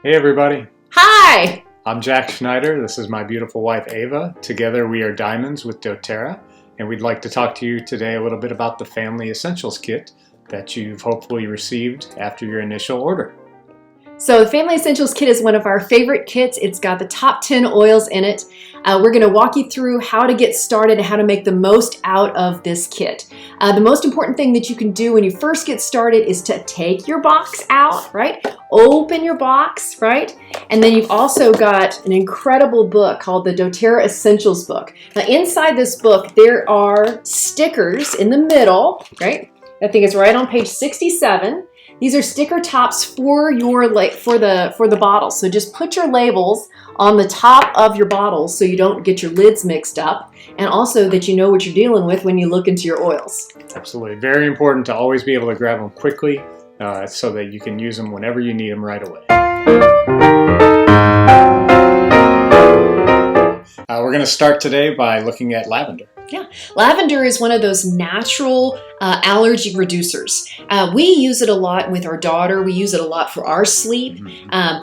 Hey everybody, Hi! I'm Jack Schneider. This is my beautiful wife Ava. Together we are Diamonds with dōTERRA, and we'd like to talk to you today a little bit about the Family Essentials Kit that you've hopefully received after your initial order. So the Family Essentials Kit is one of our favorite kits. It's got the top 10 oils in it. We're going to walk you through how to get started and how to make the most out of this kit. The most important thing that you can do when you first get started is to take your box out, right? Open your box, right? And then you've also got an incredible book called the dōTERRA Essentials book. Now inside this book there are stickers in the middle, right? I think it's right on page 67. These are sticker tops for your for the bottles. So just put your labels on the top of your bottles so you don't get your lids mixed up, and also that you know what you're dealing with when you look into your oils. Absolutely. Very important to always be able to grab them quickly so that you can use them whenever you need them right away. We're going to start today by looking at lavender. Yeah, lavender is one of those natural allergy reducers. We use it a lot with our daughter. We use it a lot for our sleep.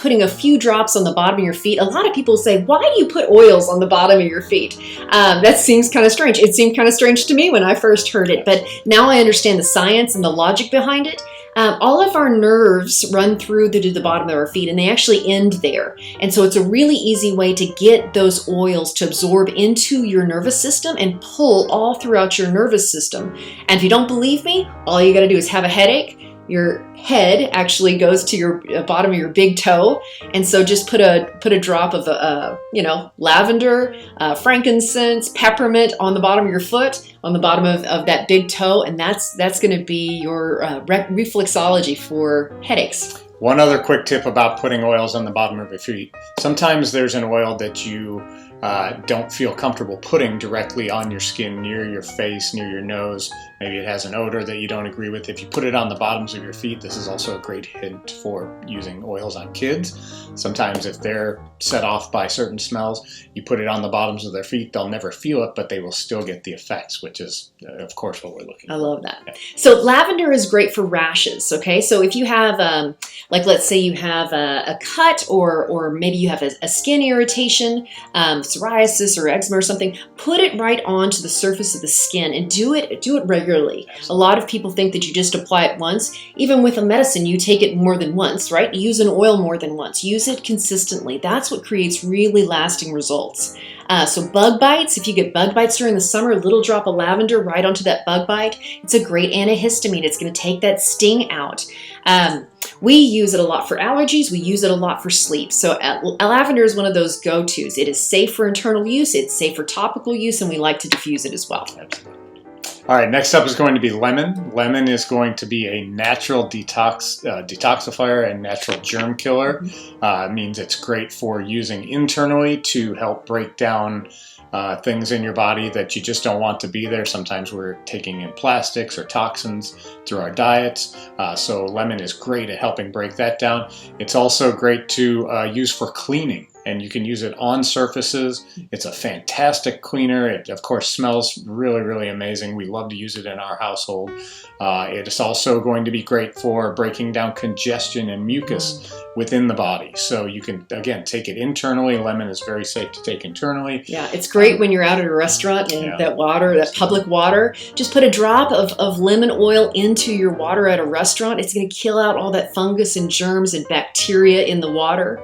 Putting a few drops on the bottom of your feet. A lot of people say, why do you put oils on the bottom of your feet? That seems kind of strange. It seemed kind of strange to me when I first heard it, but now I understand the science and the logic behind it. All of our nerves run through the bottom of our feet, and they actually end there. And so it's a really easy way to get those oils to absorb into your nervous system and pull all throughout your nervous system. And if you don't believe me, all you got to do is have a headache. Your head actually goes to your bottom of your big toe, and so just put a drop of lavender, frankincense, peppermint on the bottom of your foot, on the bottom of that big toe, and that's going to be your reflexology for headaches. One other quick tip about putting oils on the bottom of your feet. Sometimes there's an oil that you don't feel comfortable putting directly on your skin, near your face, near your nose. Maybe it has an odor that you don't agree with. If you put it on the bottoms of your feet, this is also a great hint for using oils on kids. Sometimes if they're set off by certain smells, you put it on the bottoms of their feet, they'll never feel it, but they will still get the effects, which is, of course, what we're looking for. I love that. Yeah. So lavender is great for rashes, okay? So if you have, like let's say you have a cut or maybe you have a skin irritation, psoriasis or eczema or something, put it right onto the surface of the skin and do it regularly. Absolutely. A lot of people think that you just apply it once. Even with a medicine, you take it more than once, right? Use an oil more than once. Use it consistently. That's what creates really lasting results. So bug bites, if you get bug bites during the summer, a little drop of lavender right onto that bug bite. It's a great antihistamine. It's going to take that sting out. We use it a lot for allergies. We use it a lot for sleep. So lavender is one of those go-tos. It is safe for internal use. It's safe for topical use, and we like to diffuse it as well. Absolutely. All right, next up is going to be lemon. Lemon is going to be a natural detoxifier and natural germ killer. Means it's great for using internally to help break down things in your body that you just don't want to be there. Sometimes we're taking in plastics or toxins through our diets. So lemon is great at helping break that down. It's also great to use for cleaning. And you can use it on surfaces. It's a fantastic cleaner. It, of course, smells really, really amazing. We love to use it in our household. It is also going to be great for breaking down congestion and mucus within the body. So you can, again, take it internally. Lemon is very safe to take internally. Yeah, it's great when you're out at a restaurant and that water, that public water, just put a drop of lemon oil into your water at a restaurant. It's going to kill out all that fungus and germs and bacteria in the water.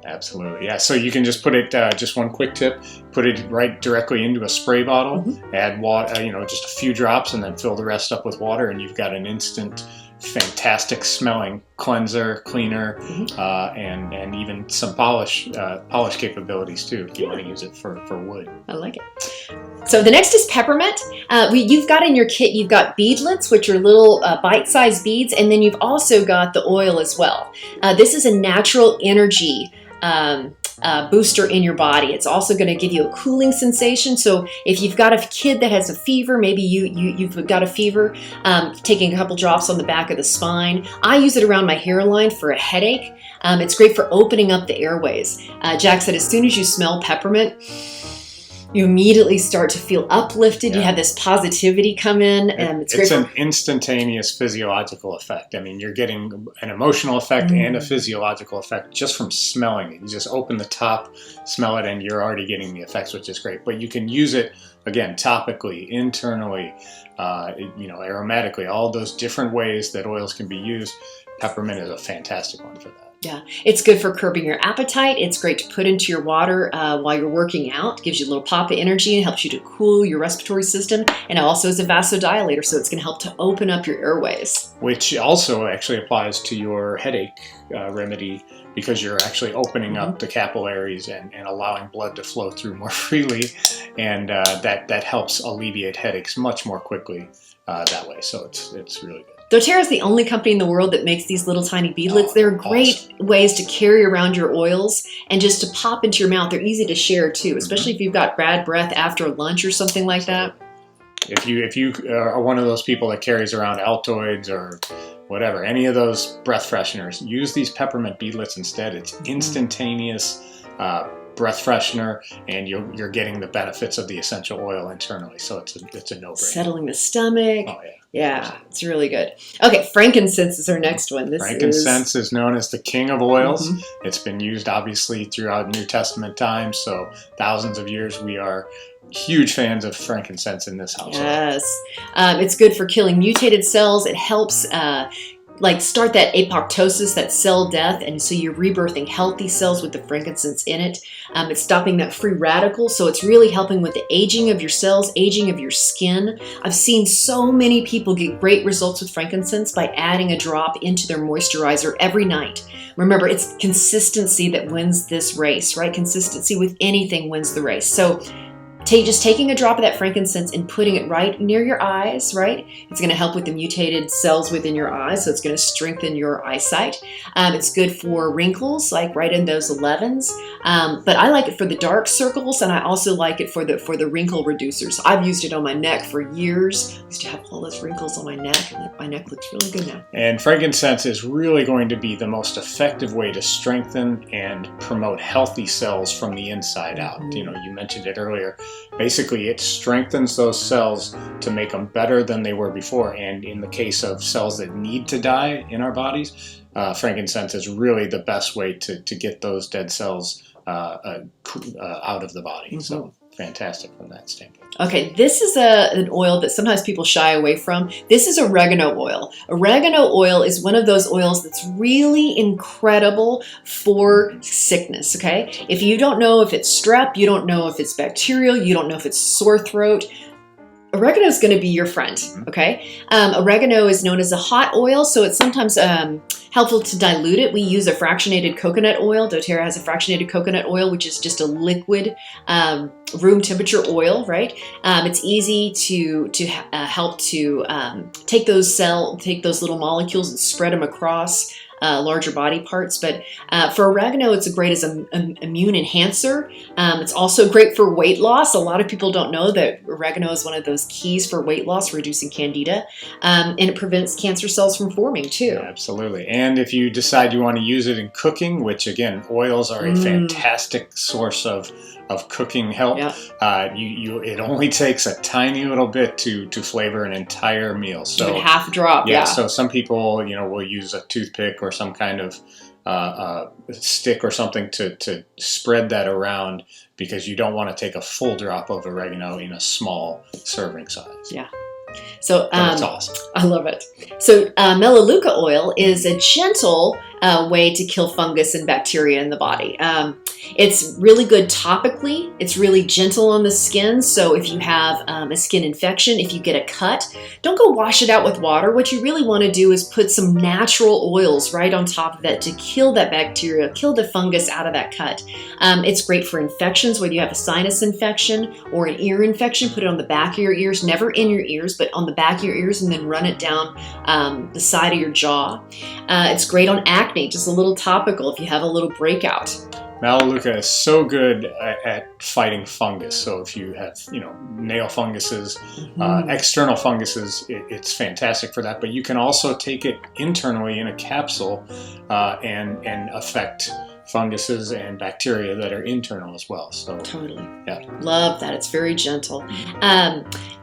Absolutely, yeah. So you can just put it, just one quick tip, put it right directly into a spray bottle, add water, just a few drops, and then fill the rest up with water, and you've got an instant, fantastic smelling cleanser, cleaner, and even some polish capabilities too, if you want to use it for wood. I like it. So the next is peppermint. You've got in your kit, you've got beadlets, which are little bite-sized beads, and then you've also got the oil as well. This is a natural energy booster in your body. It's also going to give you a cooling sensation. So if you've got a kid that has a fever, maybe you've got a fever, taking a couple drops on the back of the spine. I use it around my hairline for a headache. It's great for opening up the airways. Jack said as soon as you smell peppermint, You immediately start to feel uplifted. Yeah. You have this positivity come in, and it's great. It's an instantaneous physiological effect. I mean, you're getting an emotional effect and a physiological effect just from smelling it. You just open the top, smell it, and you're already getting the effects, which is great. But you can use it, again, topically, internally, aromatically, all those different ways that oils can be used. Peppermint is a fantastic one for that. Yeah, it's good for curbing your appetite. It's great to put into your water while you're working out. Gives you a little pop of energy and helps you to cool your respiratory system. And it also is a vasodilator, so it's going to help to open up your airways. Which also actually applies to your headache remedy, because you're actually opening up the capillaries and allowing blood to flow through more freely. And that helps alleviate headaches much more quickly that way. So it's really good. doTERRA is the only company in the world that makes these little tiny beadlets. They're great ways to carry around your oils and just to pop into your mouth. They're easy to share too, especially if you've got bad breath after lunch or something like that. If you are one of those people that carries around Altoids or whatever, any of those breath fresheners, use these peppermint beadlets instead. It's instantaneous breath freshener, and you're getting the benefits of the essential oil internally. So it's a no-brainer. Settling the stomach. Oh yeah. Yeah, it's really good. Okay, frankincense is our next one. Frankincense is known as the king of oils. It's been used obviously throughout New Testament times, so thousands of years. We are huge fans of frankincense in this household. Yes, it's good for killing mutated cells. It helps start that apoptosis, that cell death, and so you're rebirthing healthy cells with the frankincense in it. It's stopping that free radical, so it's really helping with the aging of your cells, aging of your skin. I've seen so many people get great results with frankincense by adding a drop into their moisturizer every night. Remember, it's consistency that wins this race, right? Consistency with anything wins the race. So just taking a drop of that frankincense and putting it right near your eyes, right? It's going to help with the mutated cells within your eyes, so it's going to strengthen your eyesight. It's good for wrinkles, like right in those 11s. But I like it for the dark circles, and I also like it for the wrinkle reducers. I've used it on my neck for years. I used to have all those wrinkles on my neck, and my neck looks really good now. And frankincense is really going to be the most effective way to strengthen and promote healthy cells from the inside out. You mentioned it earlier. Basically, it strengthens those cells to make them better than they were before. And in the case of cells that need to die in our bodies, frankincense is really the best way to get those dead cells out of the body. So fantastic from that standpoint. Okay, this is an oil that sometimes people shy away from. This is oregano oil. Oregano oil is one of those oils that's really incredible for sickness, okay? If you don't know if it's strep, you don't know if it's bacterial, you don't know if it's sore throat, oregano is going to be your friend, okay? Oregano is known as a hot oil, so it's sometimes helpful to dilute it. We use a fractionated coconut oil. doTERRA has a fractionated coconut oil, which is just a liquid room temperature oil, right? It's easy to help to take those little molecules and spread them across larger body parts. But for oregano, it's great as an immune enhancer. It's also great for weight loss. A lot of people don't know that oregano is one of those keys for weight loss, reducing candida, and it prevents cancer cells from forming too. Yeah, absolutely. And if you decide you want to use it in cooking, which again, oils are a fantastic source of cooking help. Yeah. It only takes a tiny little bit to flavor an entire meal. So even half a drop. Yeah. So some people will use a toothpick or some kind of stick or something to spread that around, because you don't want to take a full drop of oregano in a small serving size. Yeah. So that's awesome. I love it. So melaleuca oil is a gentle way to kill fungus and bacteria in the body. It's really good topically. It's really gentle on the skin. So if you have a skin infection, if you get a cut, don't go wash it out with water. What you really want to do is put some natural oils right on top of that to kill that bacteria, kill the fungus out of that cut. It's great for infections, whether you have a sinus infection or an ear infection. Put it on the back of your ears, never in your ears, but on the back of your ears, and then run it down the side of your jaw. It's great on acne, just a little topical if you have a little breakout. Melaleuca is so good at fighting fungus. So if you have, nail funguses, external funguses, it's fantastic for that. But you can also take it internally in a capsule and affect funguses and bacteria that are internal as well. So Totally. yeah. Love that. It's very gentle.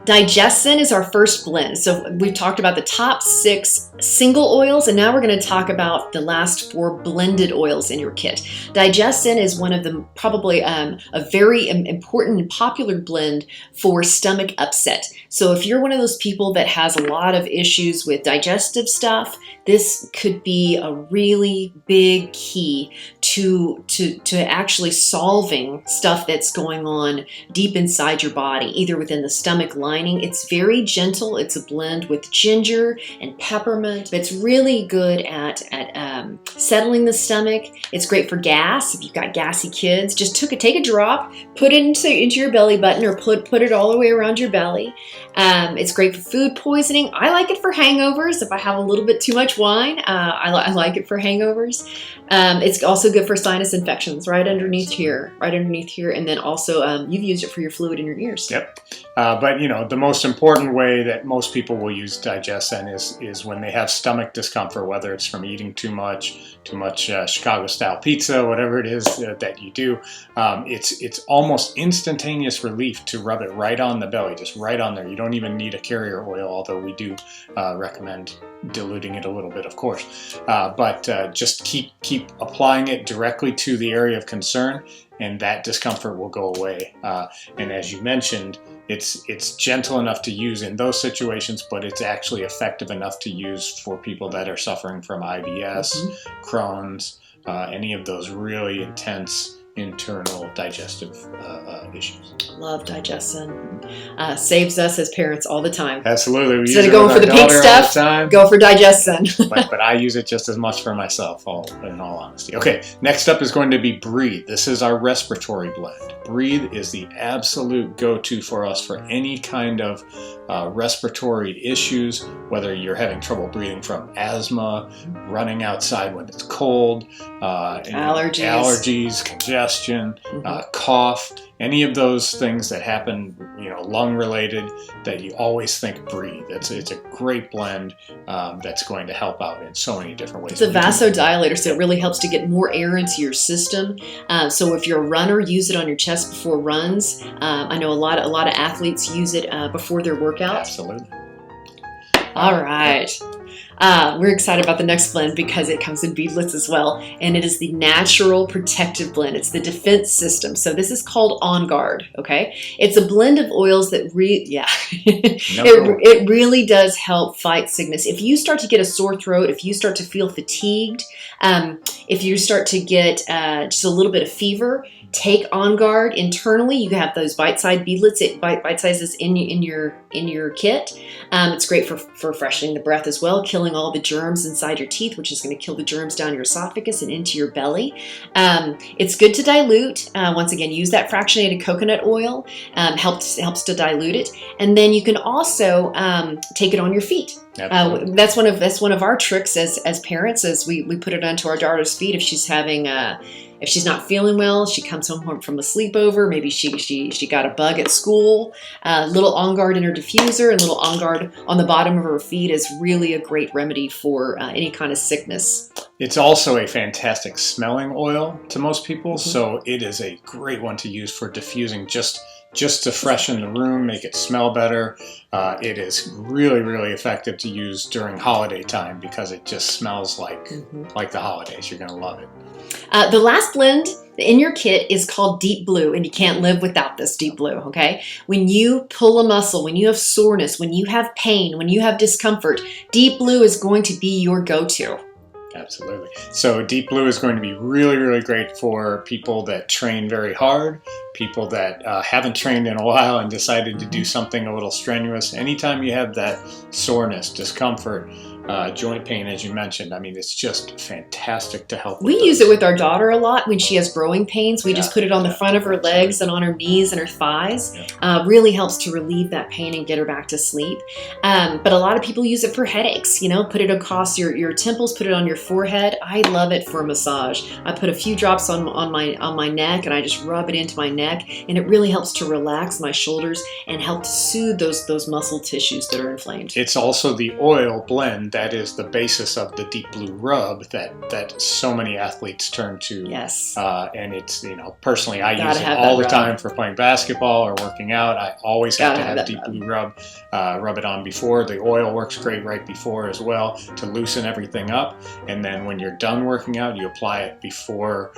DIGESTZEN is our first blend. So we've talked about the top 6 single oils, and now we're going to talk about the last 4 blended oils in your kit. DIGESTZEN is one of the probably a very important and popular blend for stomach upset. So if you're one of those people that has a lot of issues with digestive stuff, this could be a really big key to actually solving stuff that's going on deep inside your body, either within the stomach lining. It's very gentle. It's a blend with ginger and peppermint. It's really good at settling the stomach. It's great for gas. If you've got gassy kids, just take a drop, put it into your belly button, or put it all the way around your belly. It's great for food poisoning. I like it for hangovers. If I have a little bit too much wine, I like it for hangovers. It's also good for sinus infections right underneath here. And then also you've used it for your fluid in your ears. Yep. But you know, the most important way that most people will use DIGESTZEN is when they have stomach discomfort, whether it's from eating too much Chicago style pizza, whatever it is that you do. It's almost instantaneous relief to rub it right on the belly, just right on there. You don't even need a carrier oil, although we do recommend diluting it a little bit, of course. But just keep applying it directly to the area of concern, and that discomfort will go away. And as you mentioned, it's gentle enough to use in those situations, but it's actually effective enough to use for people that are suffering from IBS, Crohn's, any of those really intense internal digestive issues. Love DIGESTZEN. Saves us as parents all the time. Absolutely. Instead of going for the pink stuff, go for DIGESTZEN. but I use it just as much for myself, in all honesty. Okay, next up is going to be Breathe. This is our respiratory blend. Breathe is the absolute go-to for us for any kind of respiratory issues, whether you're having trouble breathing from asthma, running outside when it's cold, allergies, congestion, cough, any of those things that happen, lung related, that you always think Breathe. It's a great blend that's going to help out in so many different ways. It's a vasodilator, so it really helps to get more air into your system. So if you're a runner, use it on your chest before runs. I know a lot of athletes use it before their workout. Absolutely. All right. We're excited about the next blend because it comes in beadlets as well, and it is the Natural Protective Blend. It's the defense system. So this is called On Guard, okay? It's a blend of oils that it really does help fight sickness. If you start to get a sore throat, if you start to feel fatigued, if you start to get just a little bit of fever, take On Guard internally. You have those bite-sized beadlets, bite sizes in your kit. It's great for freshening the breath as well, killing all the germs inside your teeth, which is going to kill the germs down your esophagus and into your belly. It's good to dilute. Once again, use that fractionated coconut oil. Helps to dilute it, and then you can also take it on your feet. That's one of our tricks as parents, as we put it onto our daughter's feet if she's having if she's not feeling well, she comes home from a sleepover, maybe she got a bug at school, little On Guard in her diffuser and little On Guard on the bottom of her feet is really a great remedy for any kind of sickness. It's also a fantastic smelling oil to most people, so it is a great one to use for diffusing, just to freshen the room, make it smell better. It is really, really effective to use during holiday time because it just smells like the holidays. You're going to love it. The last blend in your kit is called Deep Blue, and you can't live without this Deep Blue, okay? When you pull a muscle, when you have soreness, when you have pain, when you have discomfort, Deep Blue is going to be your go-to. Absolutely. So Deep Blue is going to be really, really great for people that train very hard, people that haven't trained in a while and decided to do something a little strenuous. Anytime you have that soreness, discomfort, joint pain, as you mentioned, I mean, it's just fantastic to help. We use it with our daughter a lot when she has growing pains. We just put it on the front of her legs and on her knees and her thighs. Really helps to relieve that pain and get her back to sleep. But a lot of people use it for headaches. Put it across your temples, put it on your forehead. I love it for massage. I put a few drops on my neck and I just rub it into my neck, and it really helps to relax my shoulders and help to soothe those muscle tissues that are inflamed. It's also the oil blend that is the basis of the deep blue rub that so many athletes turn to. Yes. And it's, personally, I Gotta use it have all that the rub. time for playing basketball or working out. I always have Gotta to have have that deep rub. blue rub. Rub it on before. The oil works great right before as well to loosen everything up. And then when you're done working out, you apply it before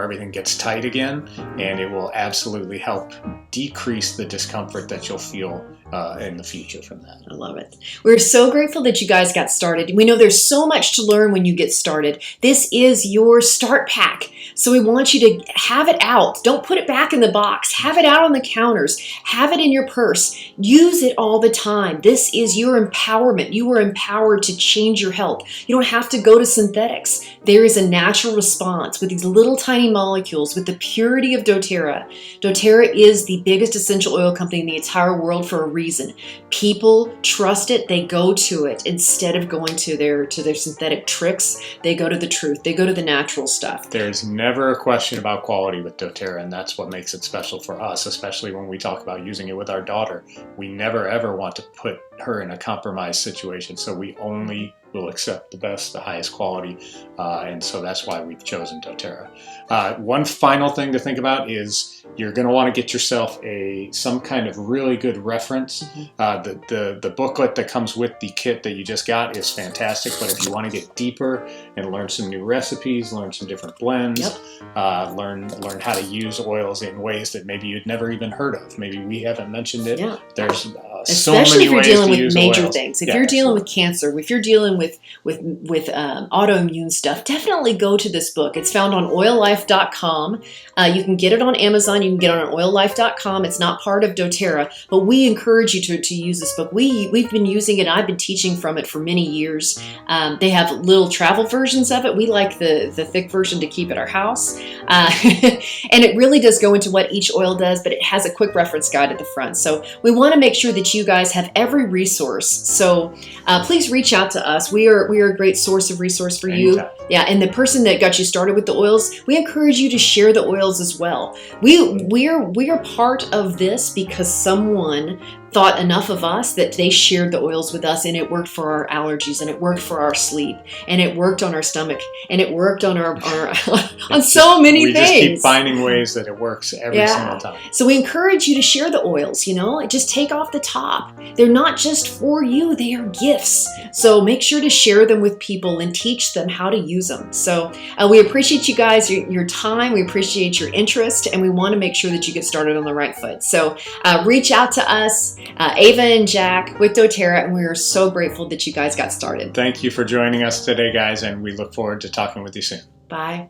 everything gets tight again, and it will absolutely help decrease the discomfort that you'll feel in the future from that. I love it. We're so grateful that you guys got started. We know there's so much to learn when you get started. This is your start pack. So we want you to have it out. Don't put it back in the box. Have it out on the counters. Have it in your purse. Use it all the time. This is your empowerment. You are empowered to change your health. You don't have to go to synthetics. There is a natural response with these little tiny molecules, with the purity of doTERRA. doTERRA is the biggest essential oil company in the entire world for a reason. People trust it. They go to it instead of going to their synthetic tricks. They go to the truth. They go to the natural stuff. There's never a question about quality with doTERRA, and that's what makes it special for us, especially when we talk about using it with our daughter. We never ever want to put her in a compromised situation, so we only will accept the best, the highest quality, and so that's why we've chosen doTERRA. One final thing to think about is you're going to want to get yourself some kind of really good reference. The booklet that comes with the kit that you just got is fantastic, but if you want to get deeper and learn some new recipes, learn some different blends, learn how to use oils in ways that maybe you'd never even heard of. Maybe we haven't mentioned it. Yeah. There's so especially many if you're ways dealing to with use major oils. things. If Yeah, you're dealing with absolutely. cancer, if you're dealing with autoimmune stuff, definitely go to this book. It's found on oillife.com. You can get it on Amazon. You can get it on oillife.com. It's not part of doTERRA, but we encourage you to use this book. We've been using it. I've been teaching from it for many years. They have little travel versions of it. We like the thick version to keep at our house. And it really does go into what each oil does, but it has a quick reference guide at the front. So we want to make sure that you guys have every resource. So please reach out to us. We are a great source of resource for you. Anytime. Yeah, and the person that got you started with the oils, we encourage you to share the oils as well. We are part of this because someone thought enough of us that they shared the oils with us, and it worked for our allergies, and it worked for our sleep, and it worked on our stomach, and it worked on our on so many we things. just keep finding ways that it works every single time. So we encourage you to share the oils, just take off the top. They're not just for you, they are gifts. So make sure to share them with people and teach them how to use them. So we appreciate you guys, your time, we appreciate your interest, and we want to make sure that you get started on the right foot. So reach out to us, Ava and Jack with doTERRA, and we are so grateful that you guys got started. Thank you for joining us today, guys, and we look forward to talking with you soon. Bye.